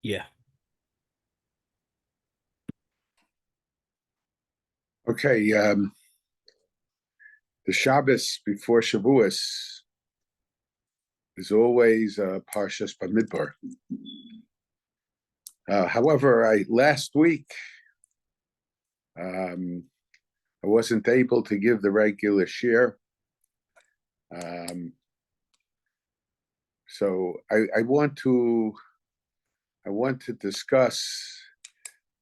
Yeah. Okay, the Shabbos before Shavuos is always Parshas Bamidbar. However, last week I wasn't able to give the regular share, so I want to discuss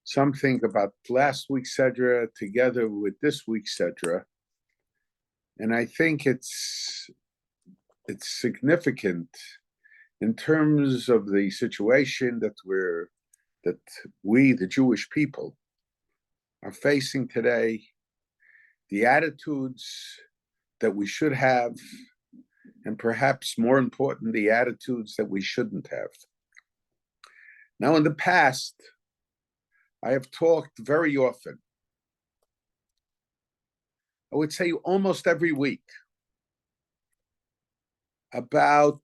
something about last week's Sedra together with this week's Sedra, and I think it's significant in terms of the situation that we, the Jewish people, are facing today, the attitudes that we should have, and perhaps more important, the attitudes that we shouldn't have. Now, in the past, I have talked very often, I would say almost every week, about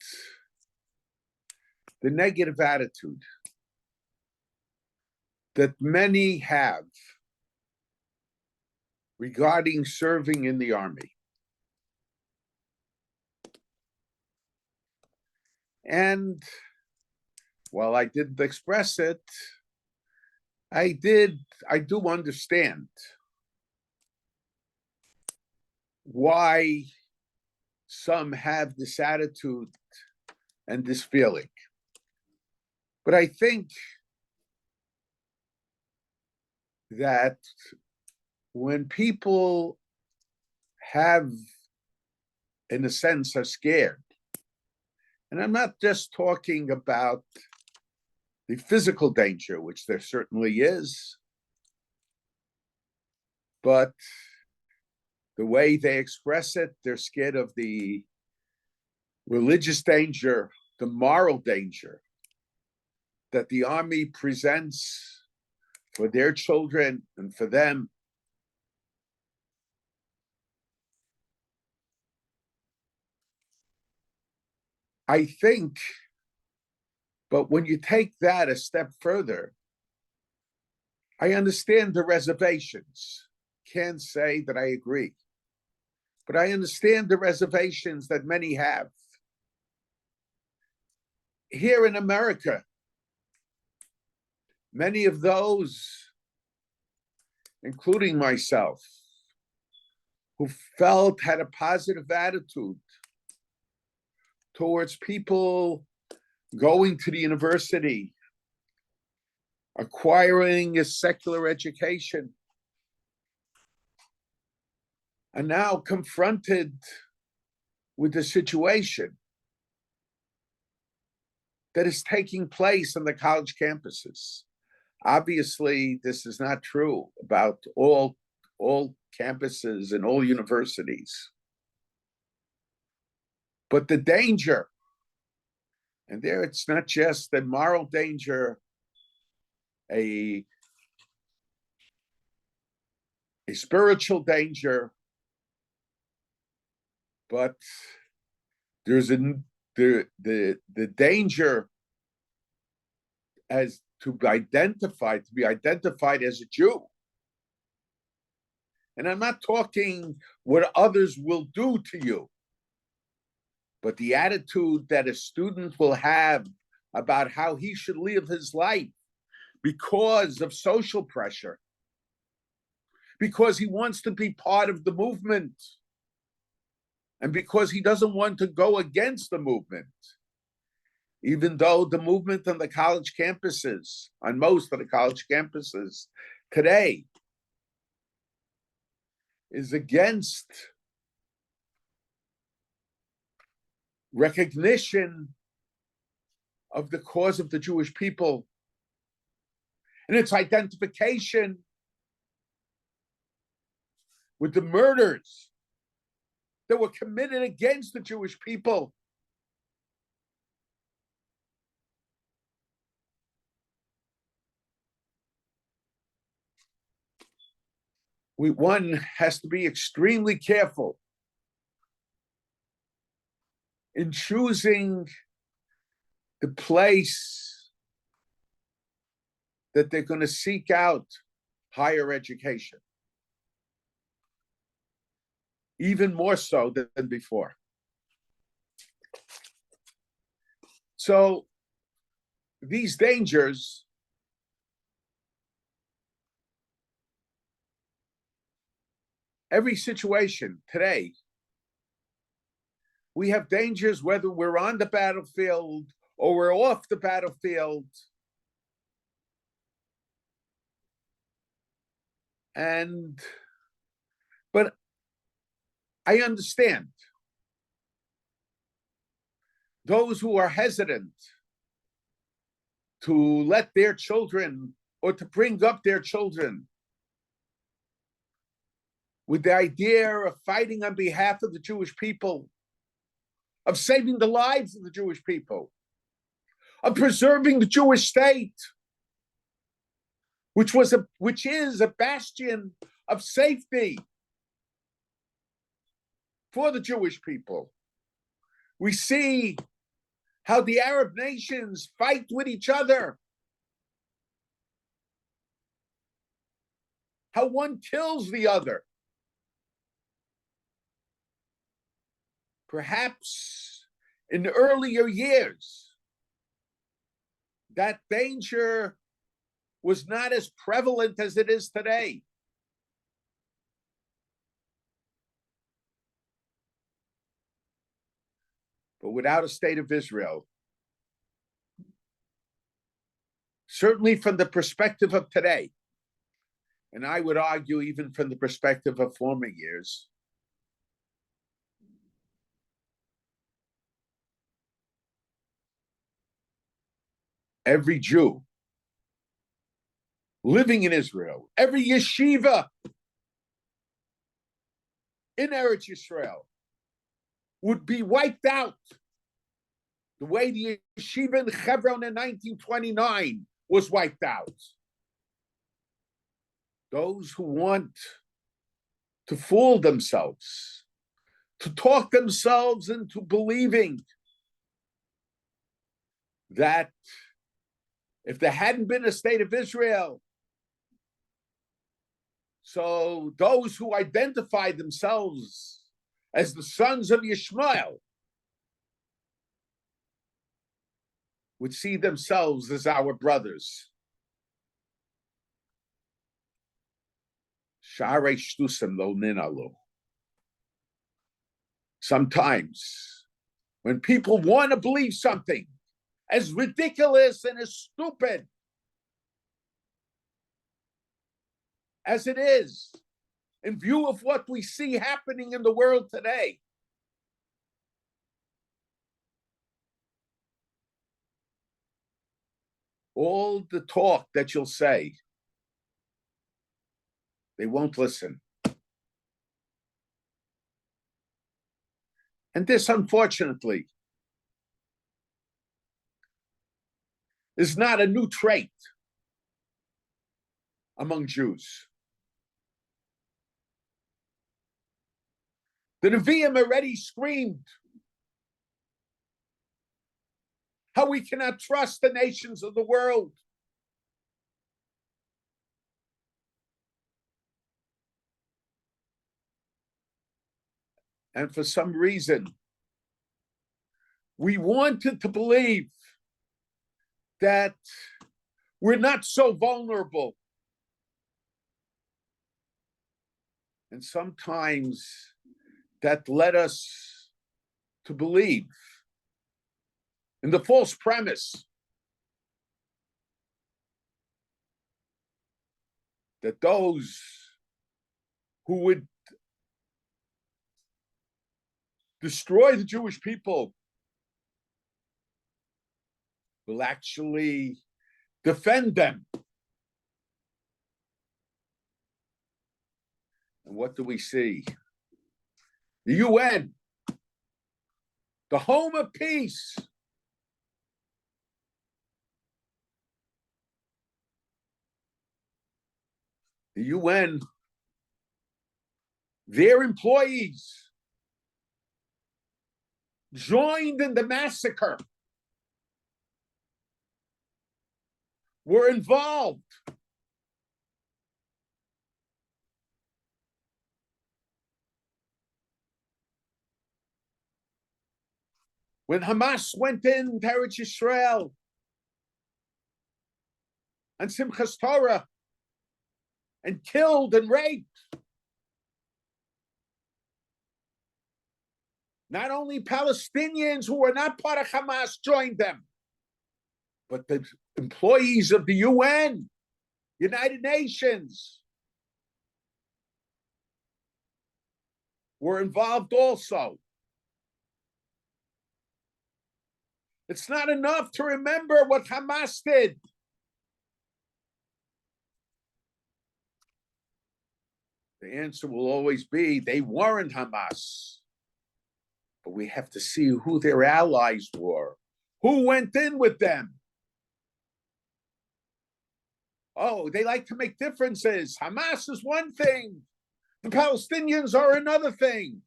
the negative attitude that many have regarding serving in the army. And while I didn't express it, I do understand why some have this attitude and this feeling. But I think that when people have, in a sense, are scared, and I'm not just talking about the physical danger, which there certainly is, but the way they express it, they're scared of the religious danger, the moral danger that the army presents for their children and for them. I think, but when you take that a step further, I understand the reservations. Can't say that I agree, but I understand the reservations that many have. Here in America, many of those, including myself, who had a positive attitude towards people going to the university, acquiring a secular education, are now confronted with the situation that is taking place on the college campuses. Obviously, this is not true about all campuses and all universities. But the danger, and there it's not just the moral danger, a spiritual danger, but there's the danger as to be identified as a Jew. And I'm not talking what others will do to you, but the attitude that a student will have about how he should live his life because of social pressure, because he wants to be part of the movement, and because he doesn't want to go against the movement, even though the movement on the college campuses, on most of the college campuses today, is against recognition of the cause of the Jewish people and its identification with the murders that were committed against the Jewish people. One has to be extremely careful in choosing the place that they're going to seek out higher education, even more so than before. So these dangers every situation today, we have dangers whether we're on the battlefield or we're off the battlefield. But I understand those who are hesitant to let their children or to bring up their children with the idea of fighting on behalf of the Jewish people, of saving the lives of the Jewish people, of preserving the Jewish state, which is a bastion of safety for the Jewish people. We see how the Arab nations fight with each other, how one kills the other. Perhaps in earlier years, that danger was not as prevalent as it is today. But without a state of Israel, certainly from the perspective of today, and I would argue even from the perspective of former years, every Jew living in Israel, every yeshiva in Eretz Yisrael would be wiped out the way the yeshiva in Hebron in 1929 was wiped out. Those who want to fool themselves, to talk themselves into believing that if there hadn't been a state of Israel, so those who identify themselves as the sons of Yishmael would see themselves as our brothers. Sometimes, when people want to believe something as ridiculous and as stupid as it is, in view of what we see happening in the world today, all the talk that you'll say, they won't listen. And this, unfortunately, is not a new trait among Jews. The Nevi'im already screamed how we cannot trust the nations of the world. And for some reason, we wanted to believe that we're not so vulnerable. And sometimes that led us to believe in the false premise that those who would destroy the Jewish people will actually defend them. And what do we see? The UN, the home of peace, the UN, their employees joined in the massacre were involved. When Hamas went in Eretz Yisrael and Simchas Torah and killed and raped not only Palestinians who were not part of Hamas joined them, but the employees of the UN, United Nations, were involved also. It's not enough to remember what Hamas did. The answer will always be they weren't Hamas. But we have to see who their allies were, who went in with them. Oh, they like to make differences. Hamas is one thing. The Palestinians are another thing.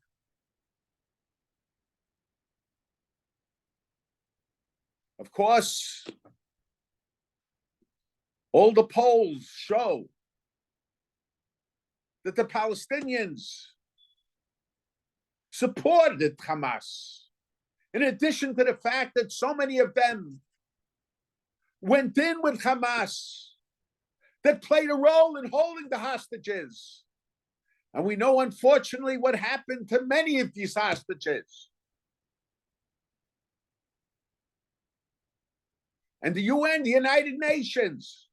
Of course, all the polls show that the Palestinians supported Hamas, in addition to the fact that so many of them went in with Hamas, that played a role in holding the hostages. And we know, unfortunately, what happened to many of these hostages. And the UN, the United Nations,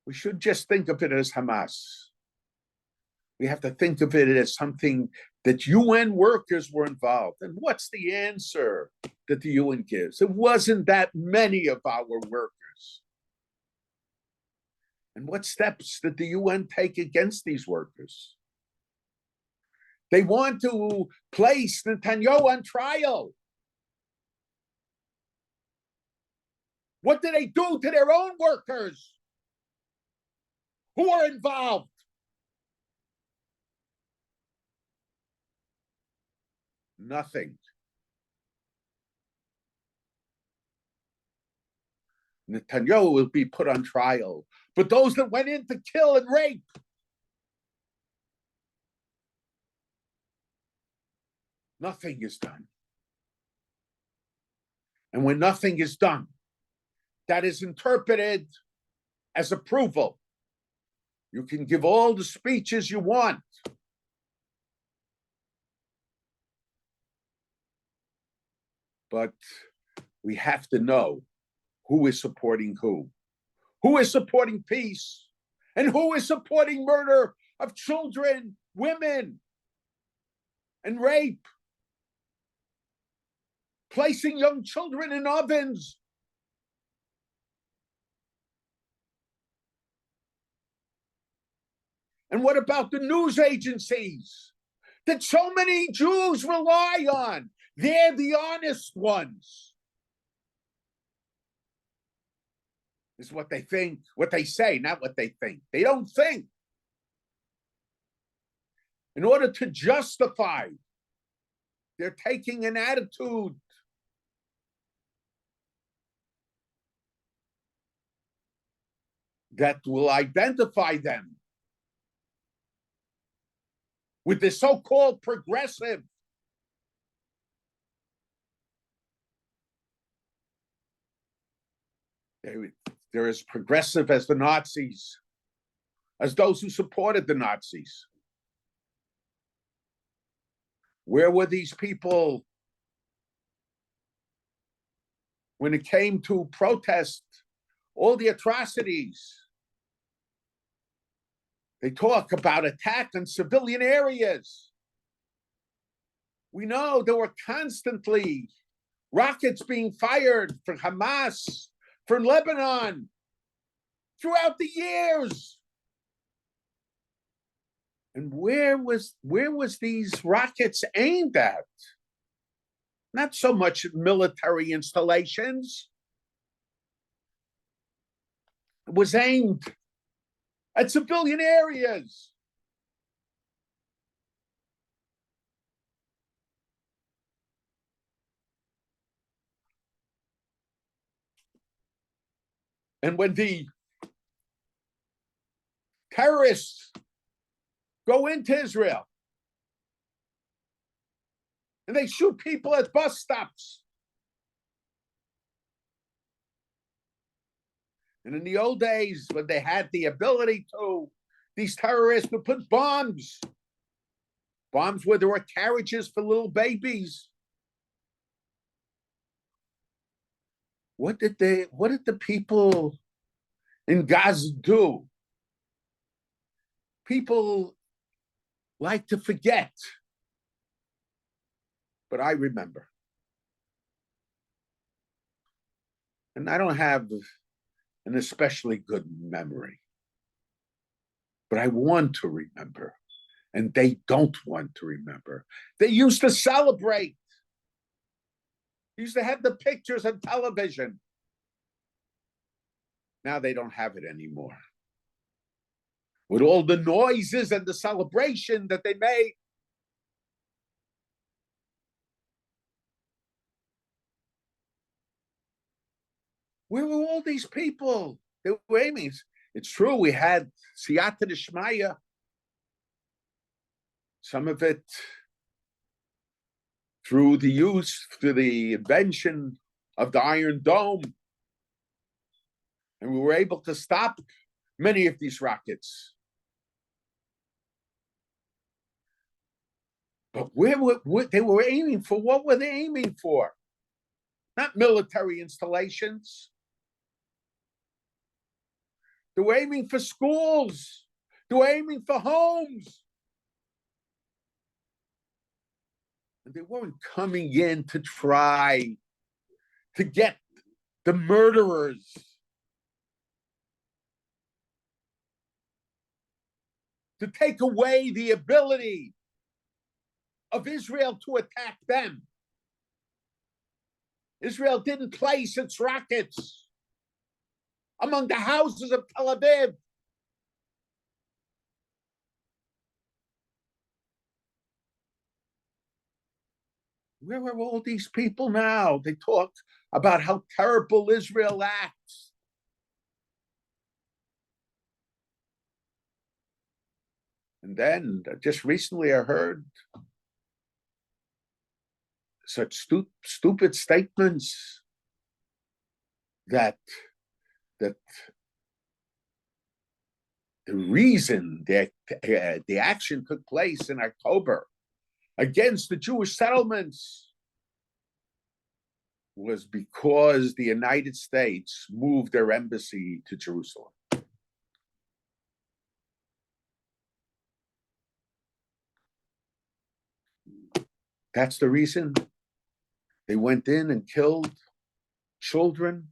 we should just think of it as Hamas. We have to think of it as something that UN workers were involved. And what's the answer that the UN gives? It wasn't that many of our workers. And what steps did the UN take against these workers? They want to place Netanyahu on trial. What did they do to their own workers who are involved? Nothing. Netanyahu will be put on trial. But those that went in to kill and rape, nothing is done. And when nothing is done, that is interpreted as approval. You can give all the speeches you want. But we have to know who is supporting who is supporting peace, and who is supporting murder of children, women, and rape, placing young children in ovens. And what about the news agencies that so many Jews rely on? They're the honest ones. Is what they think, what they say, not what they think. They don't think. In order to justify, they're taking an attitude that will identify them with the so-called progressive. They're as progressive as the Nazis, as those who supported the Nazis. Where were these people when it came to protest all the atrocities? They talk about attack on civilian areas. We know there were constantly rockets being fired for Hamas, for Lebanon, throughout the years. And where was these rockets aimed at? Not so much military installations. It was aimed at civilian areas. And when the terrorists go into Israel and they shoot people at bus stops, and in the old days, when they had the ability to, these terrorists would put bombs where there were carriages for little babies. What did the people in Gaza do? People like to forget, but I remember. And I don't have an especially good memory, but I want to remember, and they don't want to remember. They used to celebrate. They used to have the pictures on television. Now they don't have it anymore. With all the noises and the celebration that they made. Where were all these people? They were aiming. It's true, we had Siyata D'Shmaya. Some of it through the invention of the Iron Dome. And we were able to stop many of these rockets. But they were aiming for? What were they aiming for? Not military installations. They were aiming for schools. They were aiming for homes. And they weren't coming in to try to get the murderers. To take away the ability of Israel to attack them. Israel didn't place its rockets among the houses of Tel Aviv. Where are all these people now? They talk about how terrible Israel acts. And then just recently I heard such stupid statements that the reason that the action took place in October against the Jewish settlements was because the United States moved their embassy to Jerusalem. That's the reason they went in and killed children,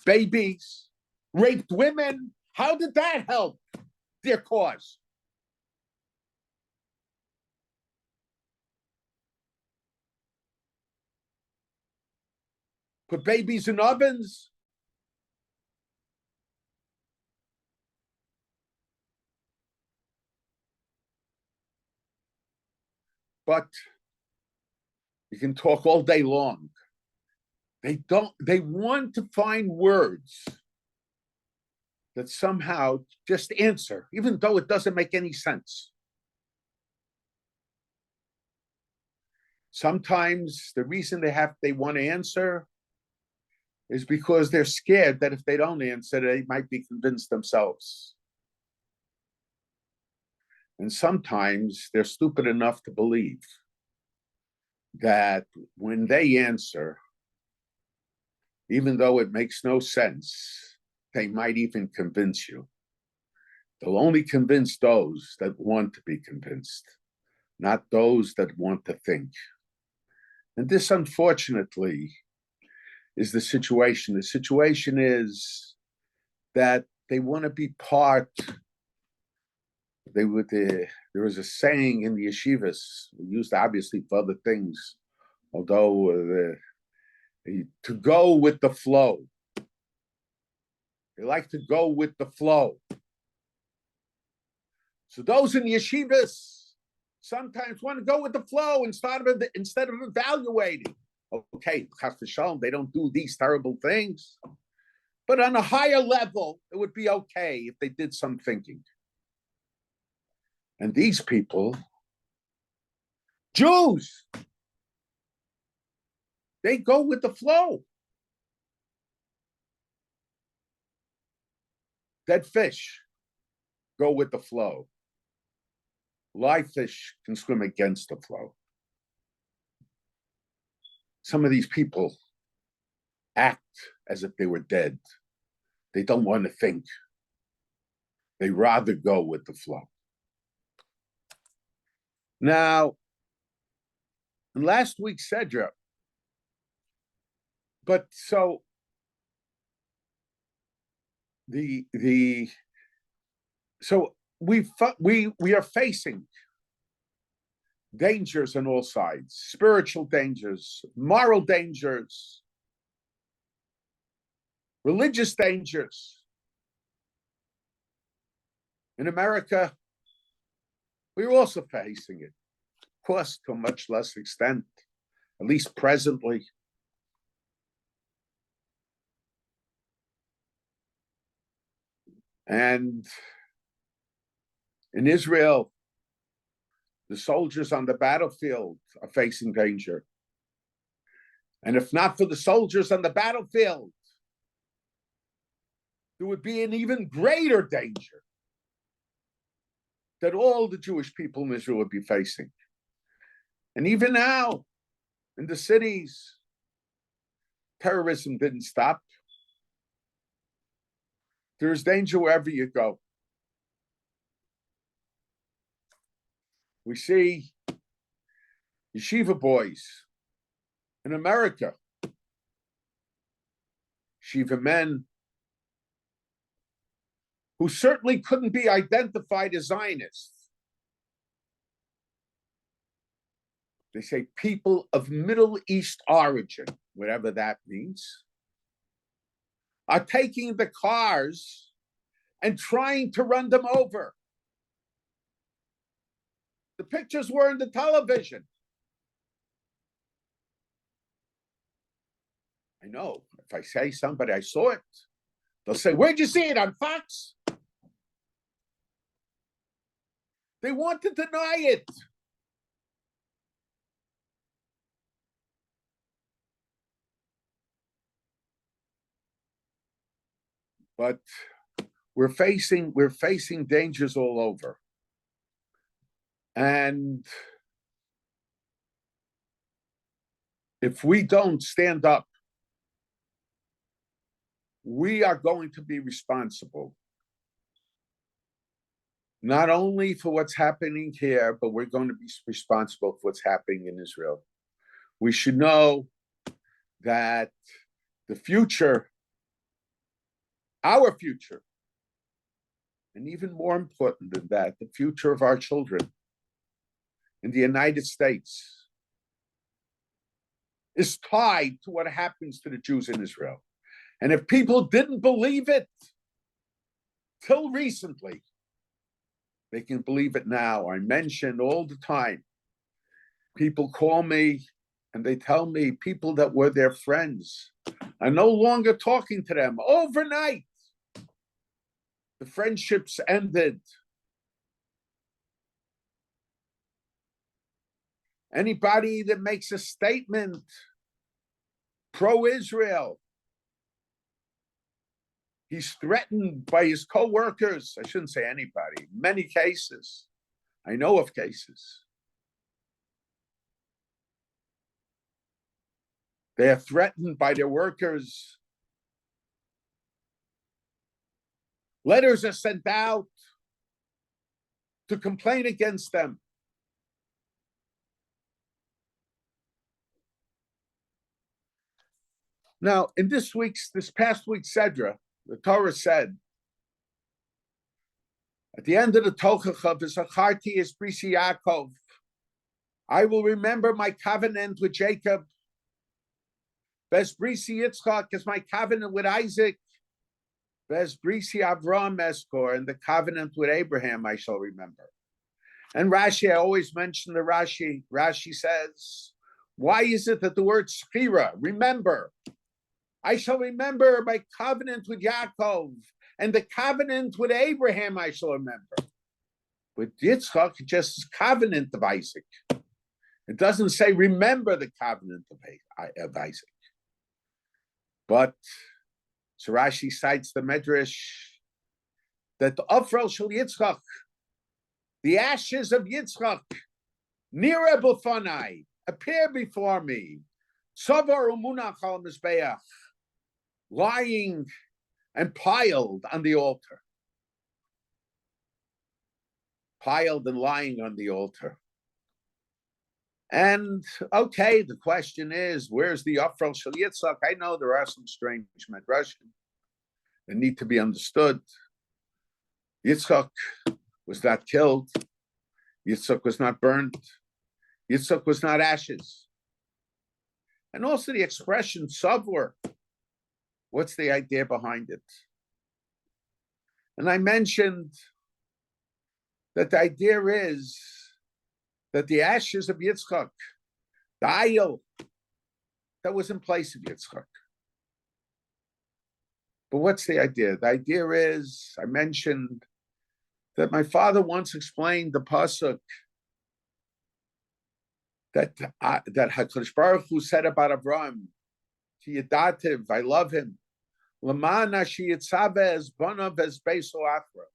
babies, raped women. How did that help their cause? Put babies in ovens. But you can talk all day long. They want to find words that somehow just answer, even though it doesn't make any sense. Sometimes the reason they want to answer is because they're scared that if they don't answer, they might be convinced themselves. And sometimes they're stupid enough to believe that when they answer, even though it makes no sense, they might even convince you. They'll only convince those that want to be convinced, not those that want to think. And this, unfortunately, is the situation. The situation is that they want to be part. There was a saying in the yeshivas, used obviously for other things, although to go with the flow. They like to go with the flow. So those in the yeshivas sometimes want to go with the flow instead of evaluating. Okay, chas v'shalom, they don't do these terrible things, But on a higher level, it would be okay if they did some thinking. And these people, Jews, they go with the flow. Dead fish go with the flow. Live fish can swim against the flow. Some of these people act as if they were dead. They don't want to think. They rather go with the flow. Now, in last week's Sedra, but so so we are facing dangers on all sides, spiritual dangers, moral dangers, religious dangers. In America, we're also facing it, of course, to a much less extent, at least presently. And in Israel, the soldiers on the battlefield are facing danger. And if not for the soldiers on the battlefield, there would be an even greater danger that all the Jewish people in Israel would be facing. And even now, in the cities, terrorism didn't stop. There's danger wherever you go. We see yeshiva boys in America, yeshiva men who certainly couldn't be identified as Zionists. They say people of Middle East origin, whatever that means, are taking the cars and trying to run them over. The pictures were on the television. I know, if I say somebody, I saw it, they'll say, where'd you see it, on Fox? They want to deny it. But we're facing dangers all over. And if we don't stand up, we are going to be responsible. Not only for what's happening here, but we're going to be responsible for what's happening in Israel. We should know that the future, our future, and even more important than that, the future of our children in the United States is tied to what happens to the Jews in Israel. And if people didn't believe it till recently, they can believe it now. I mention all the time, people call me and they tell me people that were their friends are no longer talking to them. Overnight, the friendships ended. Anybody that makes a statement pro-Israel, he's threatened by his co-workers. I shouldn't say anybody. Many cases. I know of cases. They are threatened by their workers. Letters are sent out to complain against them. Now, in this past week's Sedra, the Torah said, at the end of the Tochacha, V'zacharti es brisi Yaakov, I will remember my covenant with Jacob. Ves brisi Yitzchak is my covenant with Isaac. Ves brisi Avram eskor, and the covenant with Abraham I shall remember. And Rashi, I always mention the Rashi. Rashi says, why is it that the word schira, remember, I shall remember my covenant with Yaakov, and the covenant with Abraham I shall remember. With Yitzchak, it just is covenant of Isaac. It doesn't say remember the covenant of Isaac. But so Rashi cites the Medrash that the Ofrel Shel Yitzchak, the ashes of Yitzchak, Nira B'fanai, appear before me, Savar Umunach al Mizbeach, lying and piled on the altar. Piled and lying on the altar. And okay, the question is, where's the Ofrel Shel Yitzchak? I know there are some strange Medrashim that need to be understood. Yitzchak was not killed. Yitzchak was not burned. Yitzchak was not ashes. And also the expression Savur. What's the idea behind it? And I mentioned that the idea is that the ashes of Yitzchak, the ayil that was in place of Yitzchak. But what's the idea? The idea is, I mentioned that my father once explained the pasuk that HaKadosh Baruch Hu said about Avraham, Ki Yadativ, I love him, L'man ashi yitzave es banav es beiso achra,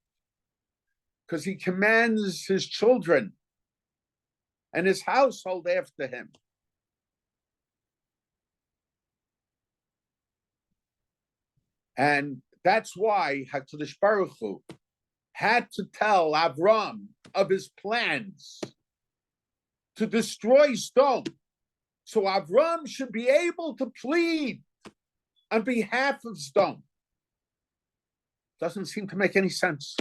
because he commands his children and his household after him. And that's why HaKadosh Baruch Hu had to tell Avram of his plans to destroy Sodom. So Avram should be able to plead on behalf of Sodom. Doesn't seem to make any sense.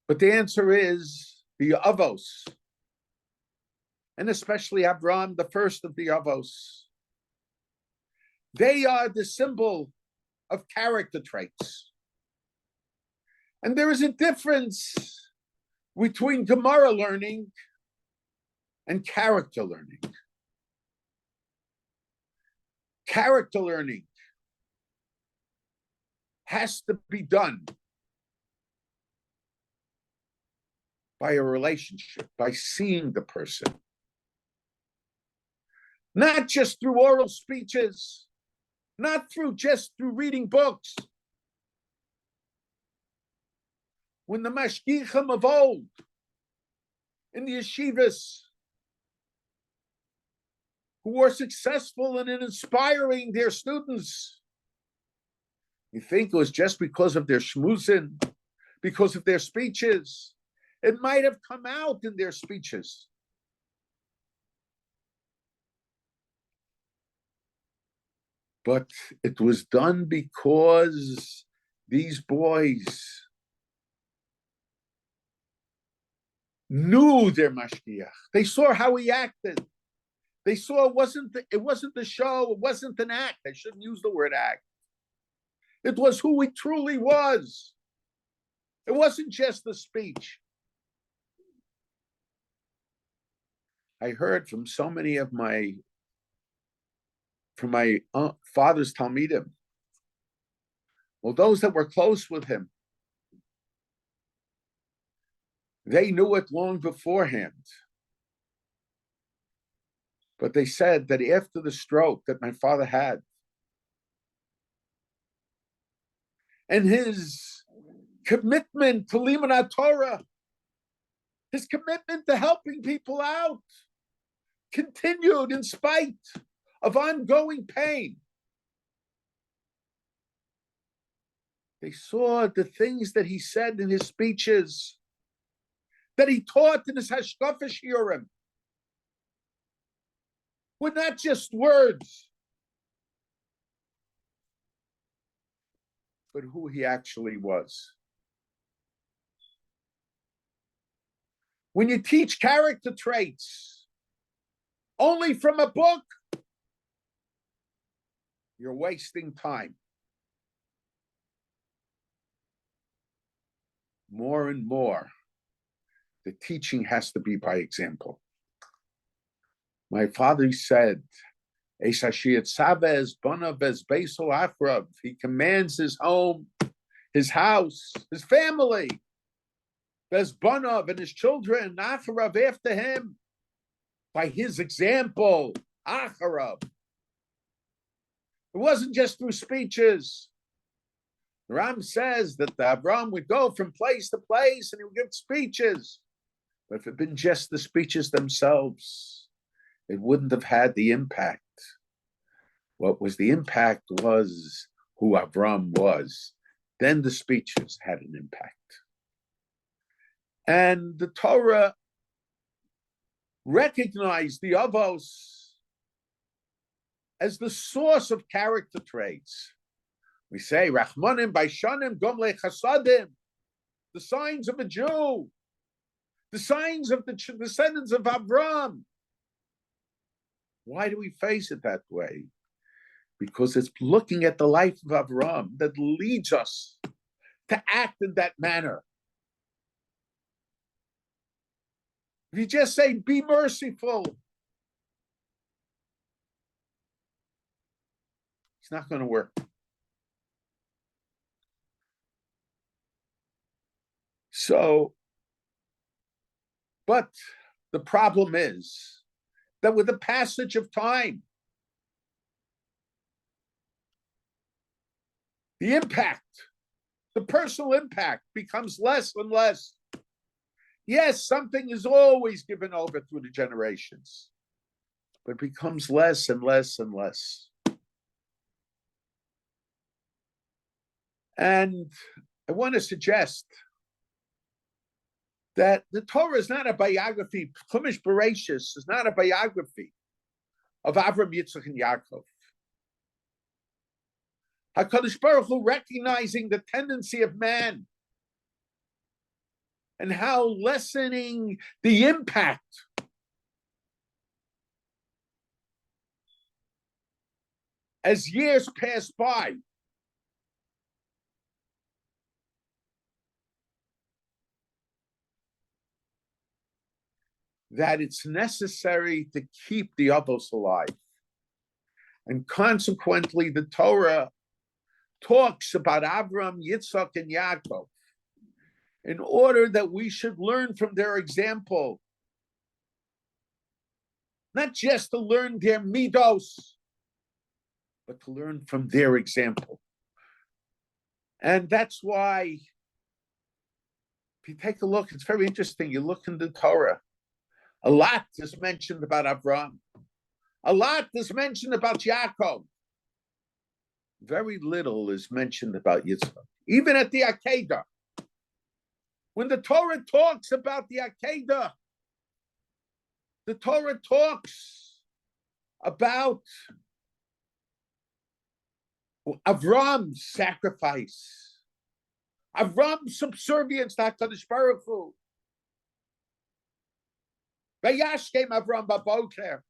But the answer is the Avos, and especially Avram, the first of the Avos. They are the symbol of character traits. And there is a difference between Gemara learning and character learning. Character learning has to be done by a relationship, by seeing the person. Not just through oral speeches, not just through reading books. When the mashgichim of old in the yeshivas who were successful in inspiring their students, you think it was just because of their shmuzin, because of their speeches? It might have come out in their speeches. But it was done because these boys knew their mashgiach. They saw how he acted. They saw it wasn't the show, it wasn't an act. I shouldn't use the word act. It was who he truly was. It wasn't just the speech. I heard from so many of my father's Talmidim, well, those that were close with him, they knew it long beforehand. But they said that after the stroke that my father had, and his commitment to Limanat Torah, his commitment to helping people out, continued in spite of ongoing pain. They saw the things that he said in his speeches, that he taught in his Hashkafa Shiurim, were not just words, but who he actually was. When you teach character traits only from a book, you're wasting time. More and more, the teaching has to be by example. My father said, He commands his home, his house, his family, Bezbanav and his children, Acharav after him, by his example, Acharav. It wasn't just through speeches. The Ram says that the Avram would go from place to place and he would give speeches. But if it had been just the speeches themselves, it wouldn't have had the impact. What was the impact was who Avram was. Then the speeches had an impact. And the Torah recognized the Avos as the source of character traits. We say, Rachmanim, Baishanim, Gomle Chasadim, the signs of a Jew, the signs of the descendants of Avram. Why do we face it that way? Because it's looking at the life of Avram that leads us to act in that manner. If you just say, be merciful, it's not going to work. So, but the problem is that with the passage of time, the impact, the personal impact becomes less and less. Yes, something is always given over through the generations, but it becomes less and less and less. And I want to suggest that the Torah is not a biography. Chumash Bereshis is not a biography of Avram, Yitzchak, and Yaakov. HaKadosh Baruch Hu recognizing the tendency of man and how lessening the impact as years pass by. That it's necessary to keep the Avos alive. And consequently, the Torah talks about Avram, Yitzchak, and Yaakov in order that we should learn from their example. Not just to learn their midos, but to learn from their example. And that's why, if you take a look, it's very interesting. You look in the Torah, a lot is mentioned about Avram. A lot is mentioned about Yaakov. Very little is mentioned about Yitzchak. Even at the Akedah. When the Torah talks about the Akedah, the Torah talks about Avram's sacrifice, Avram's subservience to HaKadosh Baruch Hu. Vayashkem Avram baboker.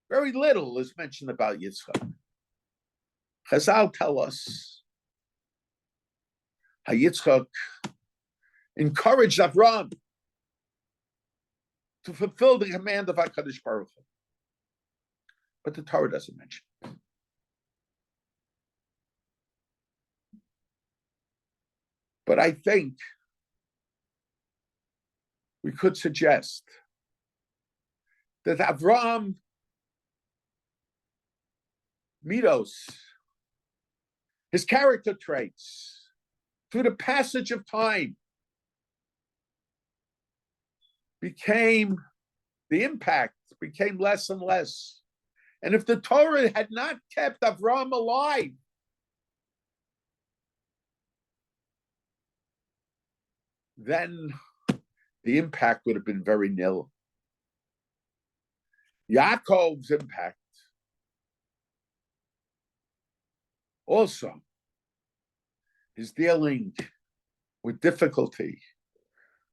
Very little is mentioned about Yitzchak. Chazal tell us how Yitzchak encouraged Avram to fulfill the command of HaKadosh Baruch Hu. But the Torah doesn't mention it. But I think we could suggest that Avram midos, his character traits, through the passage of time, the impact became less and less. And if the Torah had not kept Avram alive, then the impact would have been very nil. Yaakov's impact also is dealing with difficulty,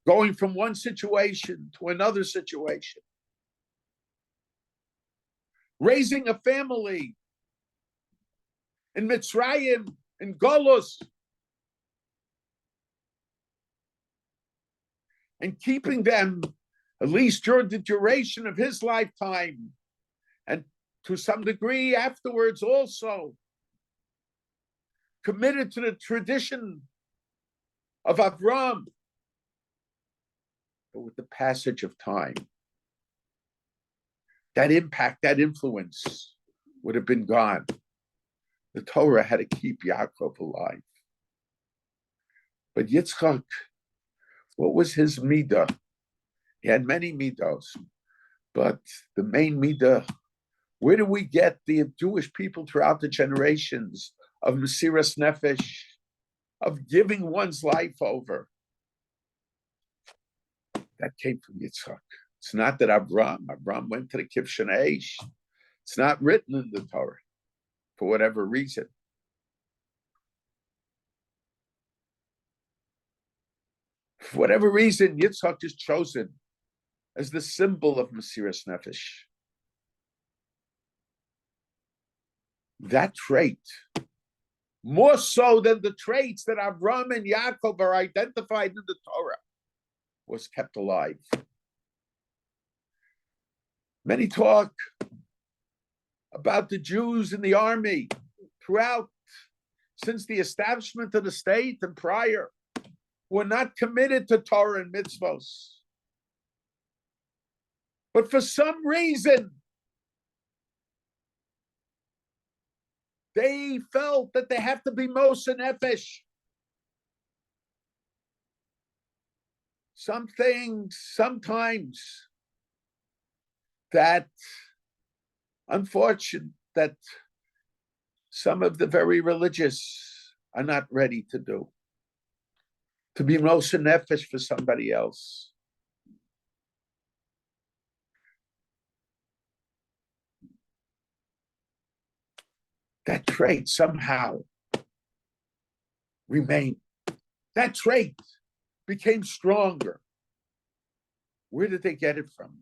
going from one situation to another situation, raising a family in Mitzrayim, in Golus, and keeping them at least during the duration of his lifetime, and to some degree afterwards also, committed to the tradition of Avram. But with the passage of time, that impact, that influence would have been gone. The Torah had to keep Yaakov alive. But Yitzchak, what was his midah? He had many midos, but the main midah, where do we get the Jewish people throughout the generations of Mesiras Nefesh, of giving one's life over? That came from Yitzchak. It's not that Avram went to the Kivshan Eish. It's not written in the Torah for whatever reason. For whatever reason, Yitzchak is chosen as the symbol of Mesiras Nefesh. That trait, more so than the traits that Avram and Yaakov are identified in the Torah, was kept alive. Many talk about the Jews in the army throughout, since the establishment of the state and prior, were not committed to Torah and mitzvos. But for some reason, they felt that they have to be Moshe Nefesh. Some things, sometimes, that unfortunate that some of the very religious are not ready to do. To be Moshe Nefesh for somebody else. That trait somehow remained. That trait became stronger. Where did they get it from?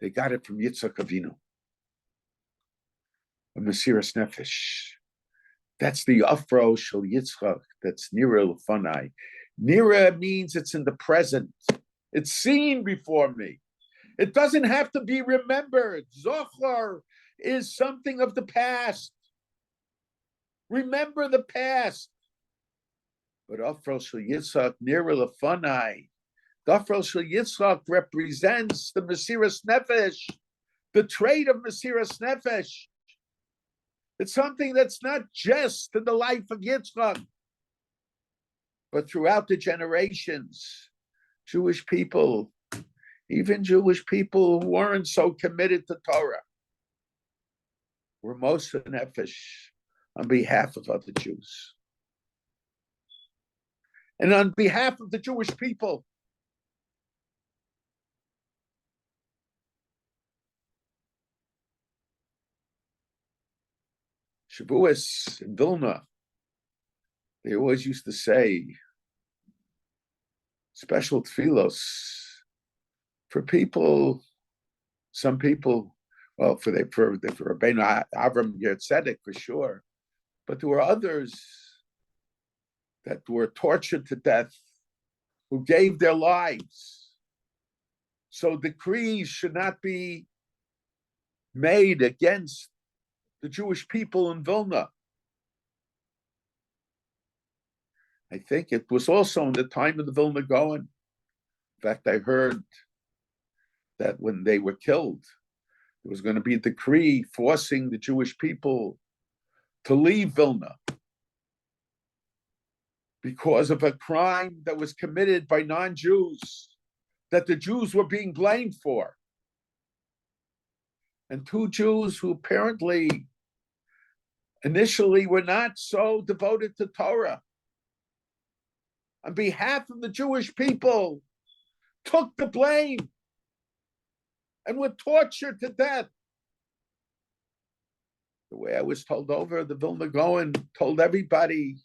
They got it from Yitzchak Avinu, a Mesiras Nefesh. That's the Afro Shel Yitzchak. That's Nira Lefanai. Nira means it's in the present. It's seen before me. It doesn't have to be remembered. Zochar is something of the past. Remember the past. But Afro Shel Yitzchak, Nira Lefanai. The Afro Shel Yitzchak represents the Mesiras Nefesh, the trait of Mesiras Nefesh. It's something that's not just in the life of Yitzchak, but throughout the generations, Jewish people, even Jewish people who weren't so committed to Torah, were Moshe Nefesh on behalf of other Jews. And on behalf of the Jewish people, Shavuos in Vilna, they always used to say special tefillos for people, some people, well, for Rabbeinu Avram Tzedek for sure, but there were others that were tortured to death who gave their lives. So decrees should not be made against the Jewish people in Vilna. I think it was also in the time of the Vilna Gaon. In fact, I heard that when they were killed, there was going to be a decree forcing the Jewish people to leave Vilna because of a crime that was committed by non-Jews that the Jews were being blamed for. And two Jews who apparently initially were not so devoted to Torah, on behalf of the Jewish people, took the blame and were tortured to death. The way I was told over, the Vilna Gaon told everybody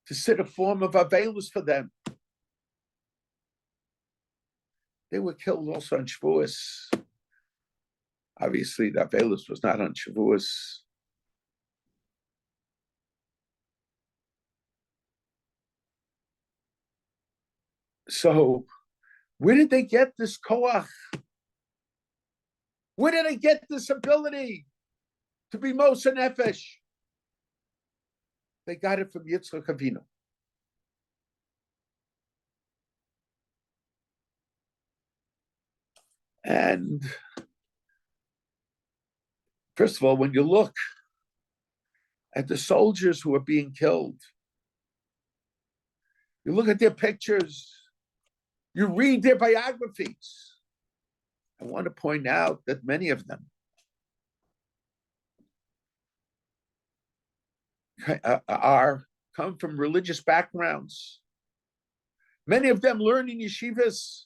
to sit a form of Avelus for them. They were killed also on Shavuos. Obviously, the Avelus was not on Shavuos. So Where did they get this koach? Where did they get this ability to be Moshe Nefesh? They got it from Yitzchak Avinu. And first of all, when you look at the soldiers who are being killed, you look at their pictures, you read their biographies. I want to point out that many of them come from religious backgrounds. Many of them learn in yeshivas.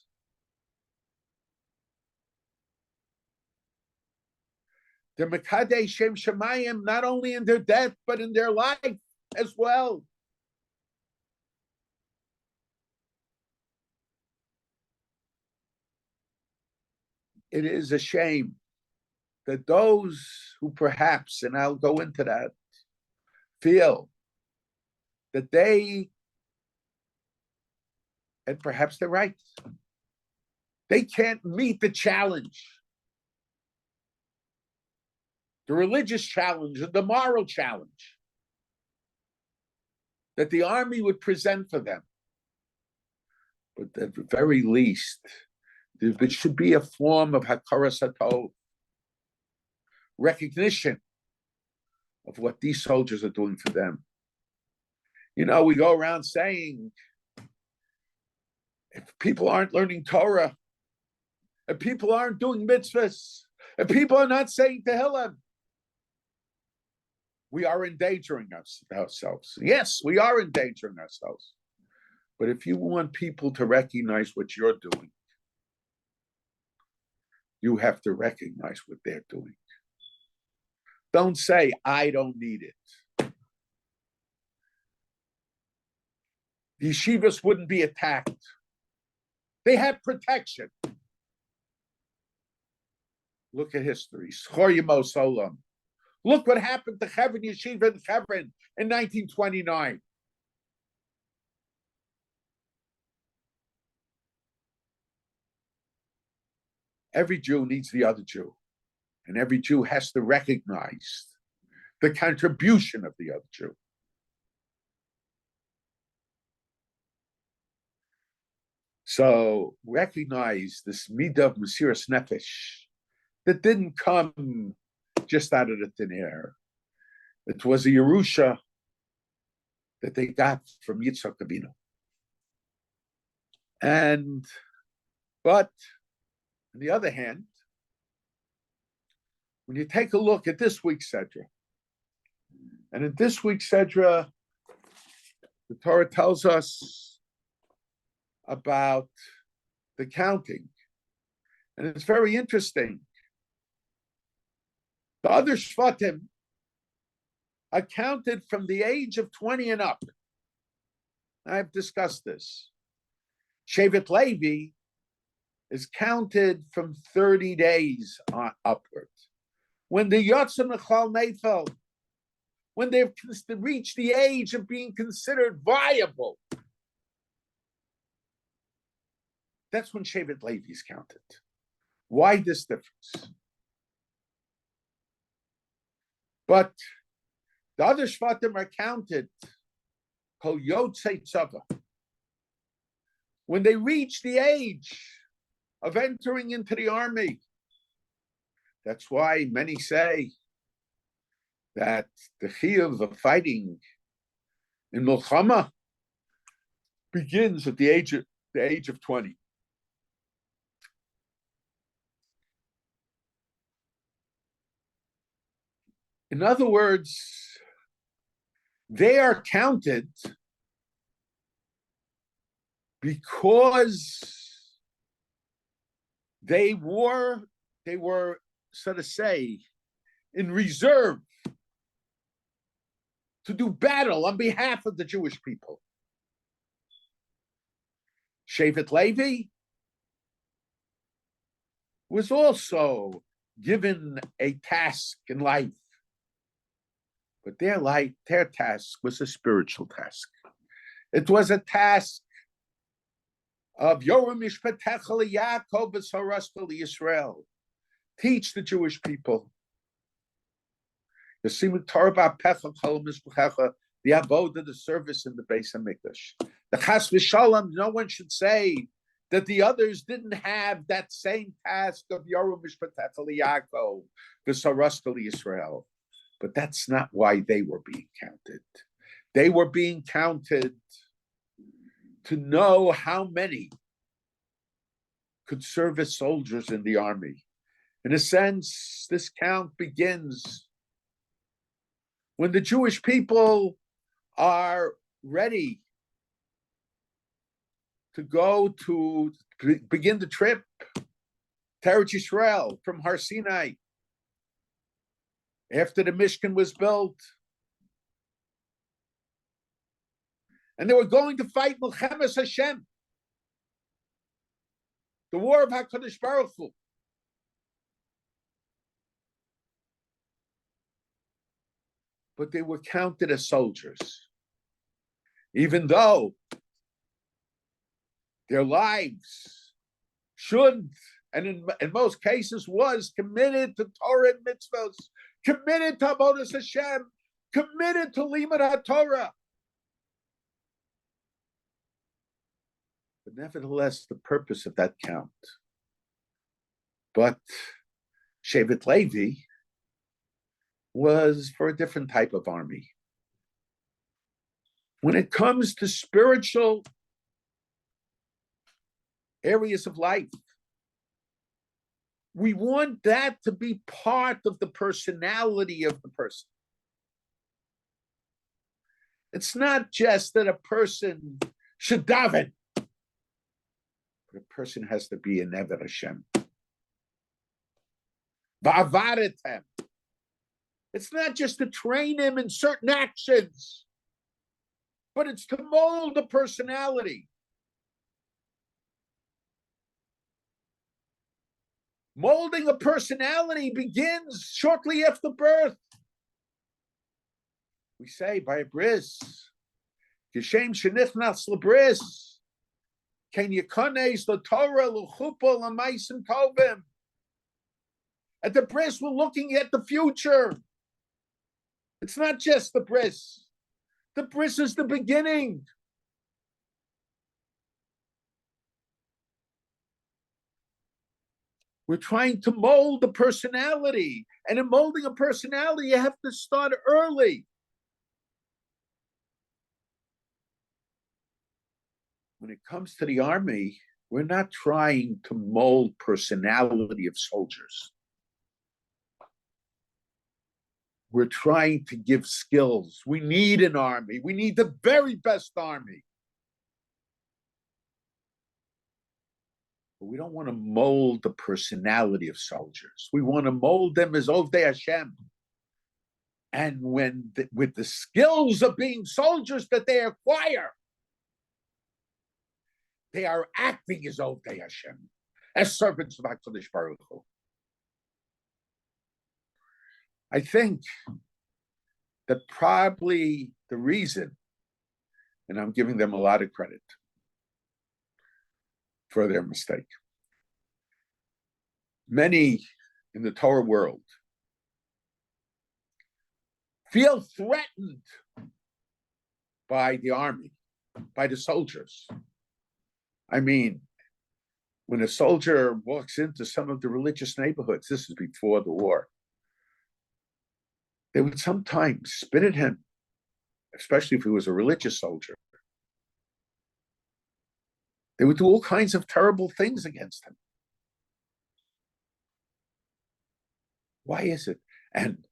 They're Mekadei Shem Shemayim, not only in their death, but in their life as well. It is a shame that those who perhaps, and I'll go into that, feel that they, and perhaps they're right, they can't meet the challenge, the religious challenge, the moral challenge that the army would present for them. But at the very least, there should be a form of hakaras hatov, recognition of what these soldiers are doing for them. You know, we go around saying, if people aren't learning Torah, if people aren't doing mitzvahs, if people are not saying Tehillim, we are endangering ourselves. Yes, we are endangering ourselves. But if you want people to recognize what you're doing, you have to recognize what they're doing. Don't say, I don't need it. The yeshivas wouldn't be attacked. They have protection. Look at history. Look what happened to Hebron Yeshiva in Hebron in 1929. Every Jew needs the other Jew, and every Jew has to recognize the contribution of the other Jew. So recognize this midah of Mesiras Nefesh that didn't come just out of the thin air. It was a Yerusha that they got from Yitzchak Avinu. But on the other hand, when you take a look at this week's Sedra, and in this week's Sedra, the Torah tells us about the counting. And it's very interesting. The other Shvatim are counted from the age of 20 and up. I've discussed this. Shevet Levi is counted from 30 days upward. When the Yotzim Nechal Nefel, when they've reached the age of being considered viable, that's when Shevet Levi is counted. Why this difference? But the other Shvatim are counted, called Yotzei Tzava. When they reach the age of entering into the army, that's why many say that the chiyuv of fighting in Milchama begins at the age of 20. In other words, they are counted because they were, so to say, in reserve to do battle on behalf of the Jewish people. Shevet Levi was also given a task in life, but their task was a spiritual task. It was a task of Yoram Mishpatecha Yaakov v'Sarasta Yisrael. Teach the Jewish people. The avodah, the service in the Beis Hamikdash. The Chas v'Shalom, no one should say that the others didn't have that same task of Yoram Mishpatecha Yaakov v'Sarasta Yisrael. But that's not why they were being counted. They were being counted to know how many could serve as soldiers in the army. In a sense, this count begins when the Jewish people are ready to go to begin the trip to Eretz Yisrael from Har Sinai. After the Mishkan was built, and they were going to fight Milchemes Hashem, the war of HaKadosh Baruch Hu. But they were counted as soldiers, even though their lives should, and in most cases was, committed to Torah and mitzvahs, committed to Avodas Hashem, committed to Limud HaTorah. But nevertheless, the purpose of that count. But Shevet Levi was for a different type of army. When it comes to spiritual areas of life, we want that to be part of the personality of the person. It's not just that a person should daven, but a person has to be an Eved Hashem. Va'avaretem. It's not just to train him in certain actions, but it's to mold a personality. Molding a personality begins shortly after birth. We say by a bris, Geshem shenichnas lebris, ken yikones l'Torah l'chuppah l'maisim tovim. At the bris, we're looking at the future. It's not just the bris. The bris is the beginning. We're trying to mold a personality. And in molding a personality, you have to start early. When it comes to the army, we're not trying to mold personality of soldiers. We're trying to give skills. We need an army. We need the very best army. But we don't want to mold the personality of soldiers. We want to mold them as Ovdei Hashem. And with the skills of being soldiers that they acquire, they are acting as Ovdei Hashem, as servants of HaKadosh Baruch Hu. I think that probably the reason, and I'm giving them a lot of credit for their mistake. Many in the Torah world feel threatened by the army, by the soldiers. I mean, when a soldier walks into some of the religious neighborhoods, this is before the war, they would sometimes spit at him, especially if he was a religious soldier. They would do all kinds of terrible things against him. Why is it? And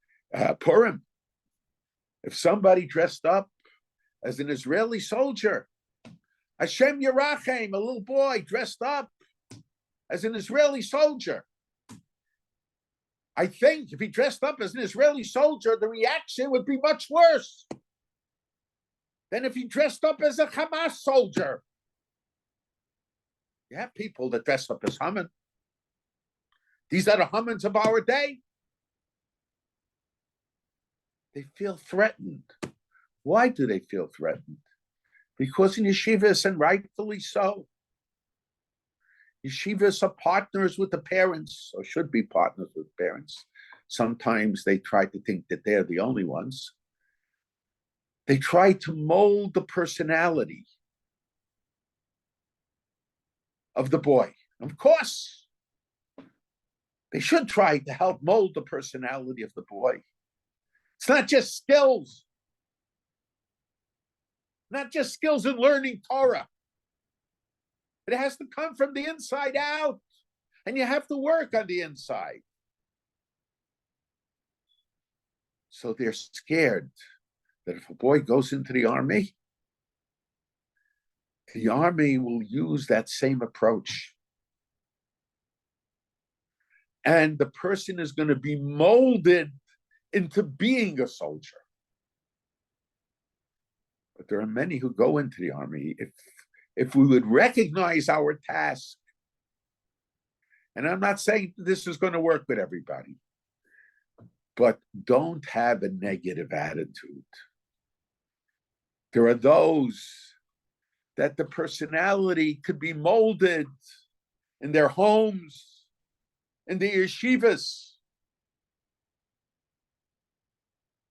Purim, if somebody dressed up as an Israeli soldier, Hashem Yerachem, a little boy dressed up as an Israeli soldier, I think if he dressed up as an Israeli soldier, the reaction would be much worse than if he dressed up as a Hamas soldier. You have people that dress up as Haman. These are the Hamans of our day. They feel threatened. Why do they feel threatened? Because in yeshivas, and rightfully so, Yeshivas are partners with the parents, or should be partners with parents. Sometimes they try to think that they're the only ones. They try to mold the personality of the boy. Of course, they should try to help mold the personality of the boy. It's not just skills. Not just skills in learning Torah. It has to come from the inside out. And you have to work on the inside. So they're scared that if a boy goes into the army will use that same approach. And the person is going to be molded into being a soldier. But there are many who go into the army. If we would recognize our task, and I'm not saying this is going to work with everybody, but don't have a negative attitude. There are those that the personality could be molded in their homes, in the yeshivas,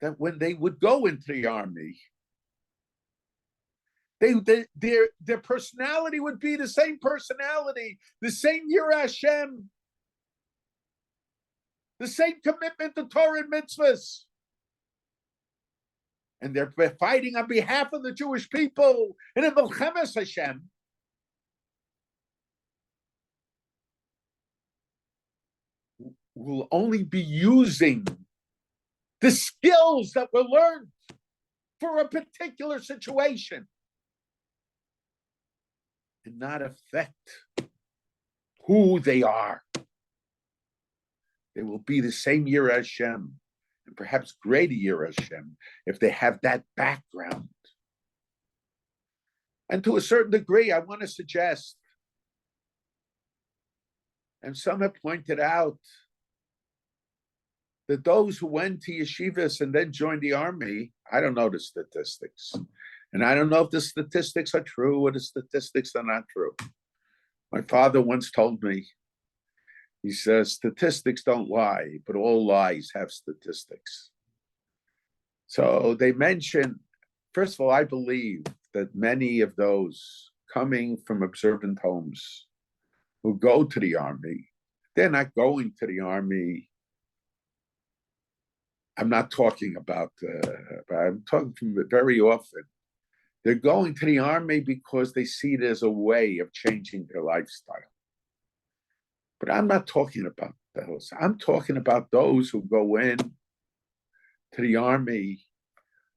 that when they would go into the army, their personality would be the same personality, the same Yireh Hashem, the same commitment to Torah and mitzvahs. And they're fighting on behalf of the Jewish people in a Milchemes Hashem. Will only be using the skills that were learned for a particular situation and not affect who they are. They will be the same Yireh Hashem, and perhaps greater Yireh Hashem, if they have that background. And to a certain degree, I want to suggest, and some have pointed out, that those who went to yeshivas and then joined the army, I don't know the statistics. And I don't know if the statistics are true or the statistics are not true. My father once told me, he says, statistics don't lie, but all lies have statistics. So they mention, first of all, I believe that many of those coming from observant homes who go to the army, they're not going to the army. I'm not talking about, I'm talking from very often. They're going to the army because they see it as a way of changing their lifestyle. But I'm not talking about those. I'm talking about those who go in to the army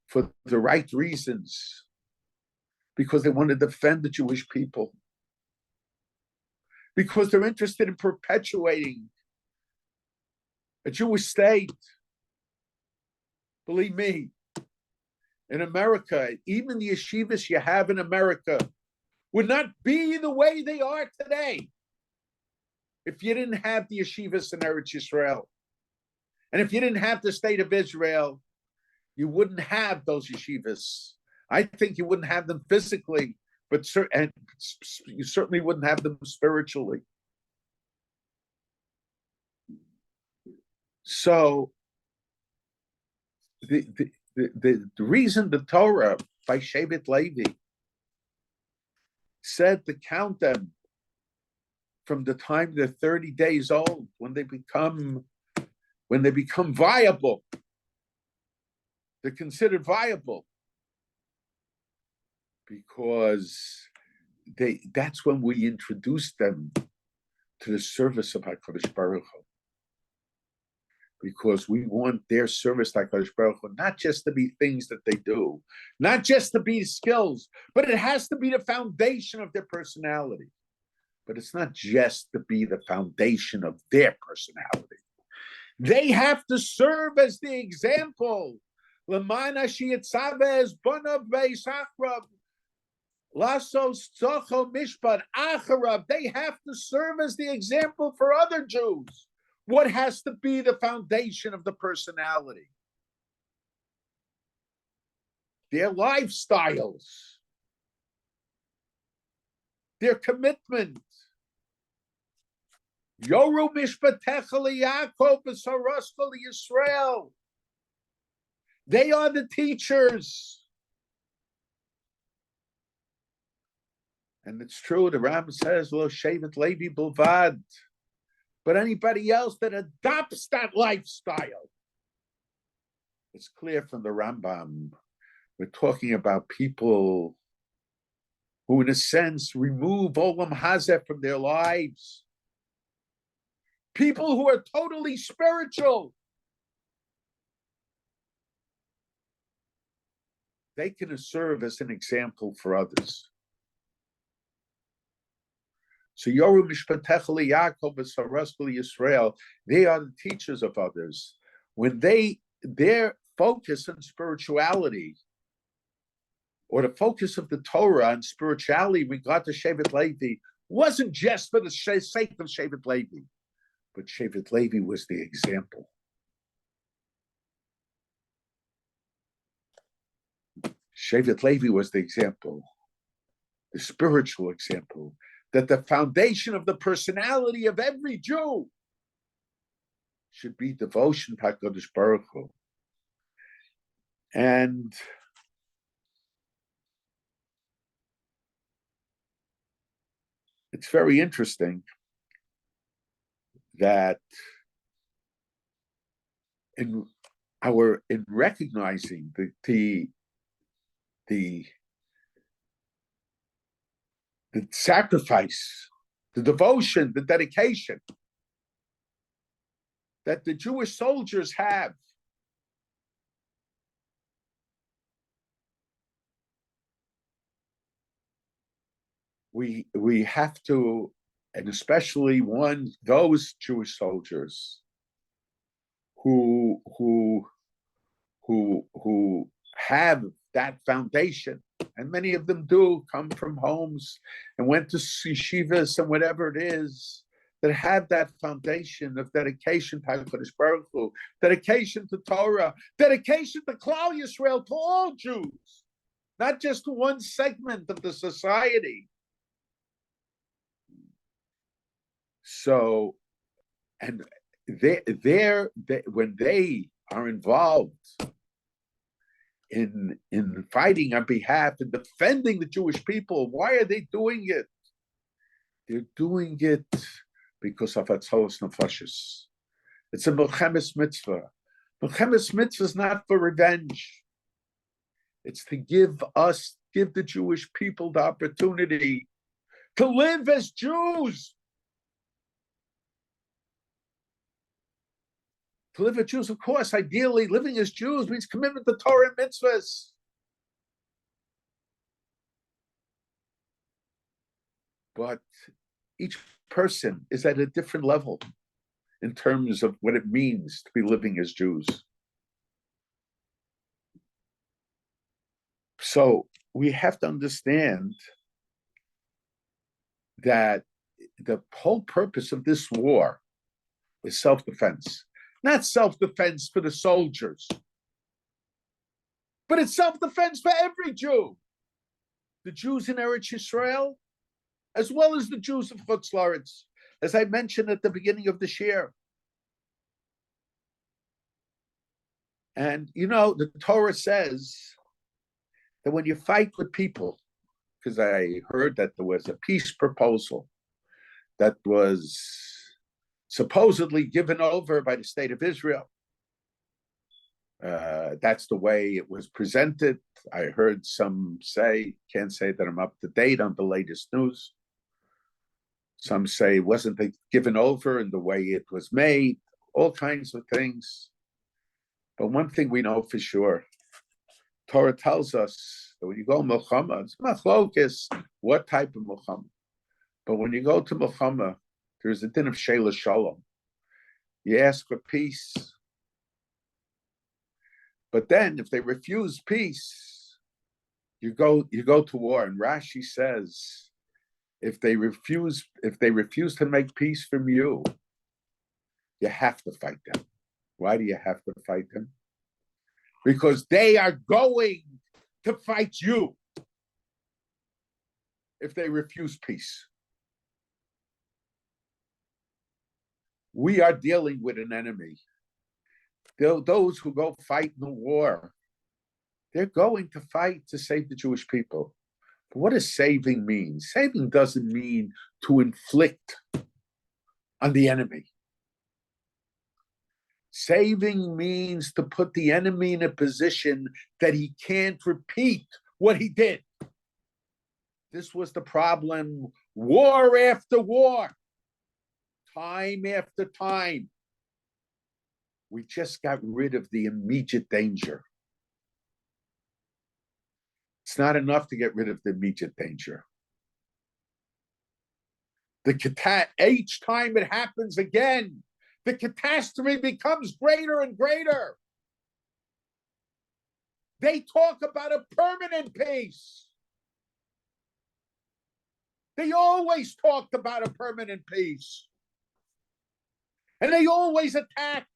for the right reasons, because they want to defend the Jewish people, because they're interested in perpetuating a Jewish state. Believe me, in America, even the yeshivas you have in America would not be the way they are today if you didn't have the yeshivas in Eretz Yisrael. And if you didn't have the state of Israel, you wouldn't have those yeshivas. I think you wouldn't have them physically, but you certainly wouldn't have them spiritually. So the reason the Torah by Shevet Levi said to count them from the time they're 30 days old, when they become viable, they're considered viable, because that's when we introduce them to the service of HaKadosh Baruch Hu. Because we want their service like HaKadosh Baruch Hu, not just to be things that they do, not just to be skills, but it has to be the foundation of their personality. But it's not just to be the foundation of their personality. They have to serve as the example. They have to serve as the example for other Jews. What has to be the foundation of the personality? Their lifestyles, their commitment, Yoru mishpatecha liYaakov v'saraska liYisrael. They are the teachers. And it's true, the Ram says, Lo shevet Levi bilvad. But anybody else that adopts that lifestyle, it's clear from the Rambam, we're talking about people who, in a sense, remove Olam Hazeh from their lives. People who are totally spiritual. They can serve as an example for others. So Yoru Mishpatecha liYaakov v'saraska liYisrael, they are the teachers of others. When their focus on spirituality, or the focus of the Torah and spirituality in regard to Shevet Levi, wasn't just for the sake of Shevet Levi, but Shevet Levi was the example. Shevet Levi was the example, the spiritual example, that the foundation of the personality of every Jew should be devotion to HaKadosh Baruch Hu. And it's very interesting that in recognizing the sacrifice, the devotion, the dedication that the Jewish soldiers have, we have to, and especially those Jewish soldiers who have that foundation, and many of them do come from homes and went to yeshivas and whatever it is, that have that foundation of dedication to HaKadosh Baruch Hu, dedication to Torah, dedication to Klal Yisrael, to all Jews, not just to one segment of the society. So, and when they are involved in fighting on behalf and defending the Jewish people, why are they doing it? They're doing it because of Atzolos Nefashos. It's a Milchemes mitzvah. Milchemes mitzvah is not for revenge. It's to give the Jewish people the opportunity to live as Jews. To live as Jews, of course, ideally, living as Jews means commitment to Torah and mitzvahs. But each person is at a different level in terms of what it means to be living as Jews. So we have to understand that the whole purpose of this war is self-defense. Not self-defense for the soldiers, but it's self-defense for every Jew. The Jews in Eretz Yisrael, as well as the Jews of Chutz La'aretz, as I mentioned at the beginning of the share. And, the Torah says that when you fight with people, because I heard that there was a peace proposal that was supposedly given over by the state of Israel. That's the way it was presented. I heard some say, can't say that I'm up to date on the latest news. Some say it wasn't given over in the way it was made, all kinds of things. But one thing we know for sure, Torah tells us that when you go Milchama, it's machlokes, what type of Milchama. But when you go to Milchama, there's a din of Sheila Shalom. You ask for peace. But then if they refuse peace, you go to war. And Rashi says, if they refuse to make peace from you, you have to fight them. Why do you have to fight them? Because they are going to fight you if they refuse peace. We are dealing with an enemy. Those who go fight in the war, they're going to fight to save the Jewish people. But what does saving mean? Saving doesn't mean to inflict on the enemy. Saving means to put the enemy in a position that he can't repeat what he did. This was the problem, war after war, time after time. We just got rid of the immediate danger. It's not enough to get rid of the immediate danger. Each time it happens again, the catastrophe becomes greater and greater. They talk about a permanent peace. They always talked about a permanent peace. And they always attacked.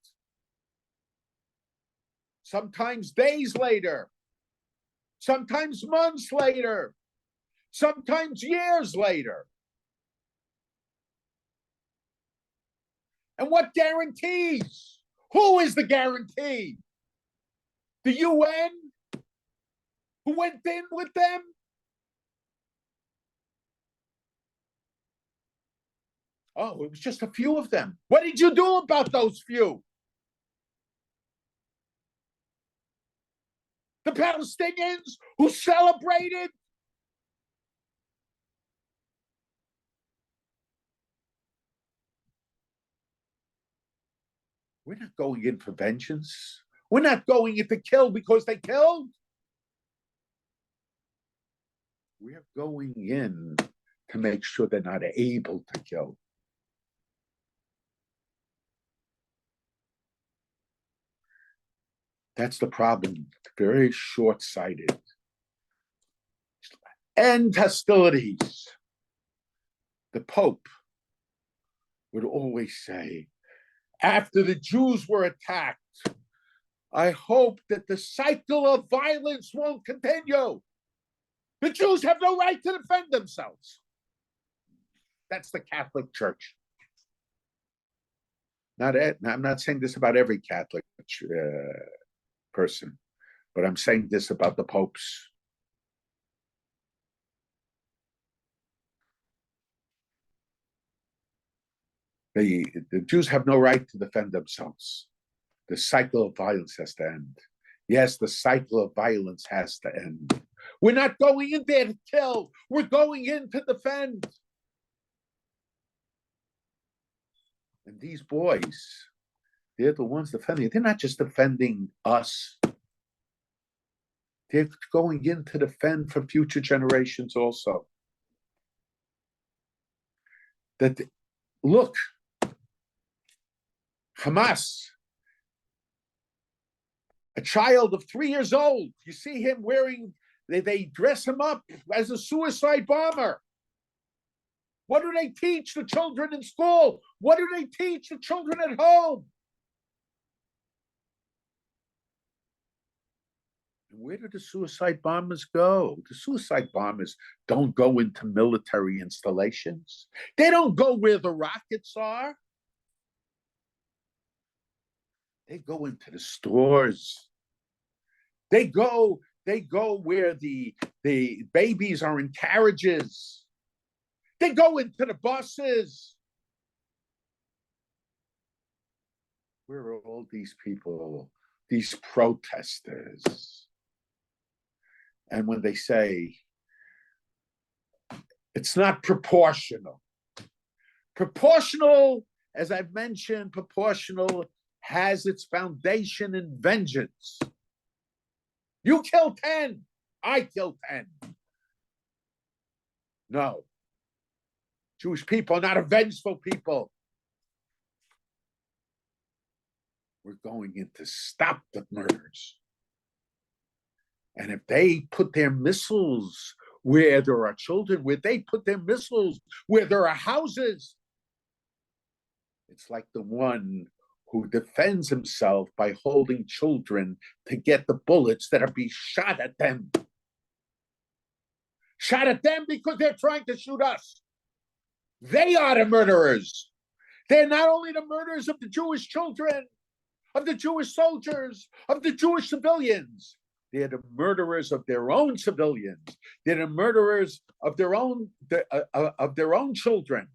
Sometimes days later. Sometimes months later. Sometimes years later. And what guarantees? Who is the guarantee? The UN? Who went in with them? Oh, it was just a few of them. What did you do about those few? The Palestinians who celebrated? We're not going in for vengeance. We're not going in to kill because they killed. We're going in to make sure they're not able to kill. That's the problem. Very short-sighted. End hostilities. The Pope would always say, after the Jews were attacked, I hope that the cycle of violence won't continue. The Jews have no right to defend themselves. That's the Catholic Church. I'm not saying this about every Catholic person, but I'm saying this about the popes. The Jews have no right to defend themselves. The cycle of violence has to end. Yes, the cycle of violence has to end. We're not going in there to kill. We're going in to defend. And these boys, they're the ones defending. They're not just defending us. They're going in to defend for future generations also. That, look, Hamas, a child of 3 years old, you see him wearing, they dress him up as a suicide bomber. What do they teach the children in school? What do they teach the children at home? And where do the suicide bombers go? The suicide bombers don't go into military installations. They don't go where the rockets are. They go into the stores. They go where the babies are in carriages. They go into the buses. Where are all these people, these protesters? And when they say, it's not proportional. Proportional, as I've mentioned, proportional has its foundation in vengeance. You kill 10, I kill 10. No. Jewish people are not a vengeful people. We're going in to stop the murders. And if they put their missiles where there are children, where they put their missiles where there are houses, it's like the one who defends himself by holding children to get the bullets that are being shot at them. Shot at them because they're trying to shoot us. They are the murderers. They're not only the murderers of the Jewish children, of the Jewish soldiers, of the Jewish civilians. They're the murderers of their own civilians. They're the murderers of their own children.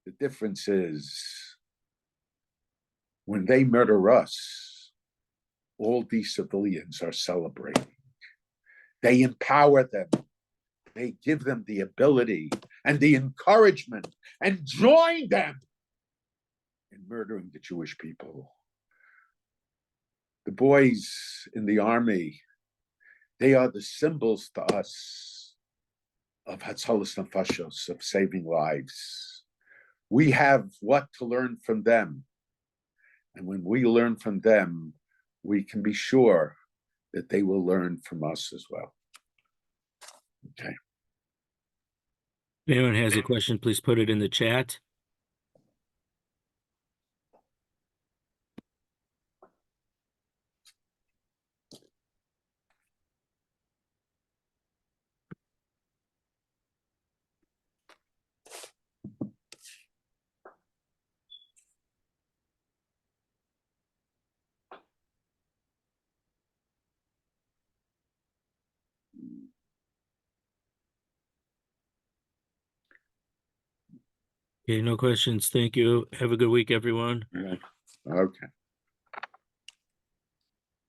The difference is when they murder us, all these civilians are celebrating. They empower them. They give them the ability and the encouragement and join them in murdering the Jewish people. The boys in the army, they are the symbols to us of Hatzalas Nefashos, of saving lives. We have what to learn from them. And when we learn from them, we can be sure that they will learn from us as well. Okay. If anyone has a question, please put it in the chat. Okay, no questions. Thank you. Have a good week, everyone. Okay.